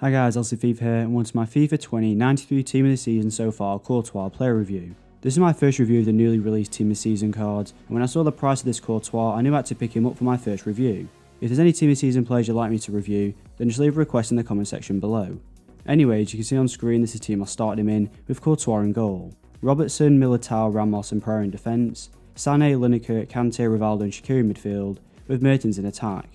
Hi guys, Fifa here, and welcome to my FIFA 20 93 Team of the Season So Far Courtois player review. This is my first review of the newly released Team of the Season cards, and when I saw the price of this Courtois, I knew I had to pick him up for my first review. If there's any Team of the Season players you'd like me to review, then just leave a request in the comment section below. Anyway, as you can see on screen, this is the team I started him in, with Courtois in goal. Robertson, Militao, Ramos and Pereira in defence, Sané, Lineker, Kante, Rivaldo and Shaqiri in midfield, with Mertens in attack.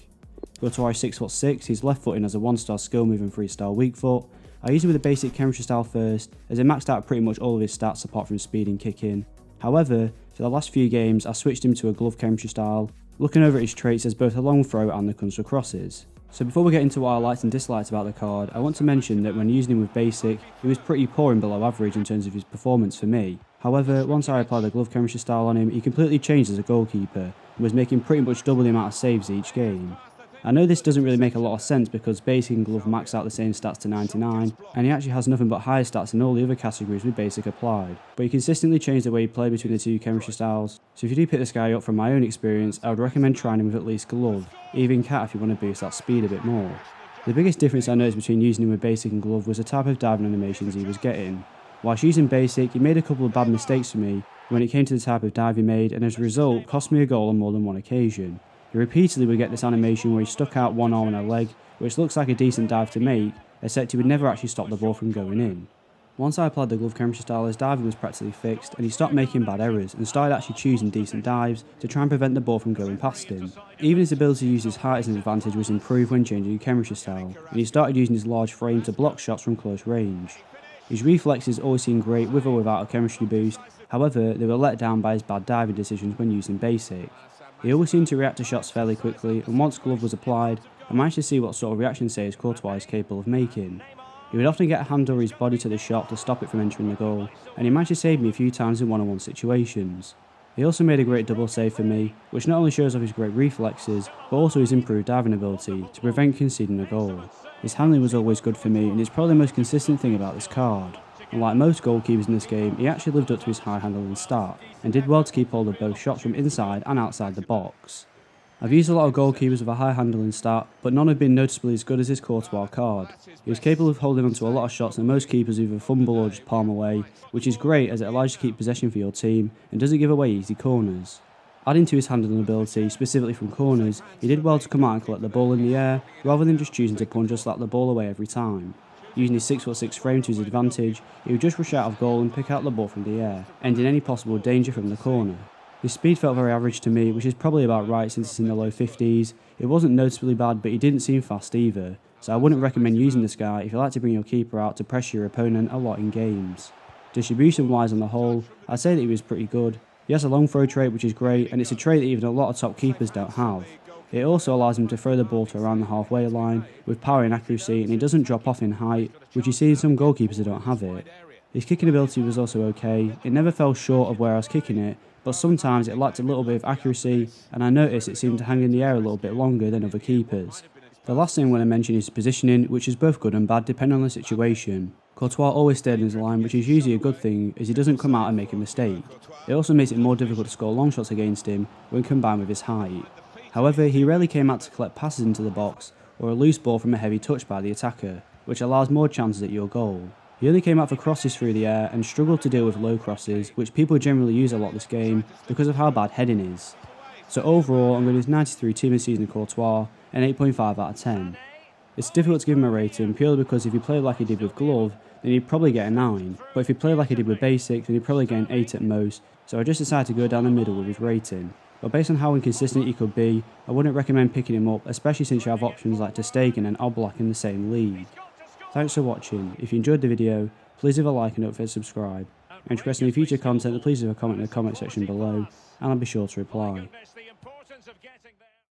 Courtois is 6'6", he's left footed as a 1-star skill move and 3-star weak foot. I used him with a basic chemistry style first, as it maxed out pretty much all of his stats apart from speed and kicking. However, for the last few games I switched him to a glove chemistry style, looking over at his traits as both a long throw and the comes for crosses. So before we get into what I liked and disliked about the card, I want to mention that when using him with basic, he was pretty poor and below average in terms of his performance for me. However, once I applied the glove chemistry style on him, he completely changed as a goalkeeper, and was making pretty much double the amount of saves each game. I know this doesn't really make a lot of sense because basic and glove max out the same stats to 99, and he actually has nothing but higher stats in all the other categories with basic applied, but he consistently changed the way he played between the two chemistry styles, so if you do pick this guy up from my own experience, I would recommend trying him with at least glove, even cat if you want to boost that speed a bit more. The biggest difference I noticed between using him with basic and glove was the type of diving animations he was getting. Whilst using basic, he made a couple of bad mistakes for me when it came to the type of dive he made, and as a result cost me a goal on more than one occasion. He repeatedly would get this animation where he stuck out one arm and a leg, which looks like a decent dive to make, except he would never actually stop the ball from going in. Once I applied the glove chemistry style, his diving was practically fixed, and he stopped making bad errors and started actually choosing decent dives to try and prevent the ball from going past him. Even his ability to use his height as an advantage was improved when changing chemistry style, and he started using his large frame to block shots from close range. His reflexes always seemed great with or without a chemistry boost, however they were let down by his bad diving decisions when using basic. He always seemed to react to shots fairly quickly, and once glove was applied, I managed to see what sort of reaction saves Courtois is capable of making. He would often get a hand or his body to the shot to stop it from entering the goal, and he managed to save me a few times in one-on-one situations. He also made a great double save for me, which not only shows off his great reflexes, but also his improved diving ability to prevent conceding a goal. His handling was always good for me, and it's probably the most consistent thing about this card. Unlike most goalkeepers in this game, he actually lived up to his high handling stat, and did well to keep hold of both shots from inside and outside the box. I've used a lot of goalkeepers with a high handling stat, but none have been noticeably as good as his Courtois card. He was capable of holding onto a lot of shots that most keepers either fumble or just palm away, which is great as it allows you to keep possession for your team and doesn't give away easy corners. Adding to his handling ability, specifically from corners, he did well to come out and collect the ball in the air, rather than just choosing to punch or slap the ball away every time. Using his 6'6" frame to his advantage, he would just rush out of goal and pick out the ball from the air, ending any possible danger from the corner. His speed felt very average to me, which is probably about right since it's in the low 50s. It wasn't noticeably bad, but he didn't seem fast either, so I wouldn't recommend using this guy if you like to bring your keeper out to pressure your opponent a lot in games. Distribution wise on the whole, I'd say that he was pretty good. He has a long throw trait which is great, and it's a trait that even a lot of top keepers don't have. It also allows him to throw the ball to around the halfway line with power and accuracy, and he doesn't drop off in height, which you see in some goalkeepers that don't have it. His kicking ability was also okay. It never fell short of where I was kicking it, but sometimes it lacked a little bit of accuracy, and I noticed it seemed to hang in the air a little bit longer than other keepers. The last thing I want to mention is positioning, which is both good and bad depending on the situation. Courtois always stayed in his line, which is usually a good thing as he doesn't come out and make a mistake. It also makes it more difficult to score long shots against him when combined with his height. However, he rarely came out to collect passes into the box or a loose ball from a heavy touch by the attacker, which allows more chances at your goal. He only came out for crosses through the air and struggled to deal with low crosses, which people generally use a lot this game because of how bad heading is. So overall, I'm going to use 93 Team of the Season Courtois and 8.5 out of 10. It's difficult to give him a rating purely because if he played like he did with glove, then he'd probably get a 9, but if he played like he did with basic, then he'd probably get an 8 at most, so I just decided to go down the middle with his rating. But based on how inconsistent he could be, I wouldn't recommend picking him up, especially since you have options like Ter Stegen and Oblak in the same league. Thanks for watching. If you enjoyed the video, please leave a like and don't forget to subscribe. And to request any future content, please leave a comment in the comment section below, and I'll be sure to reply.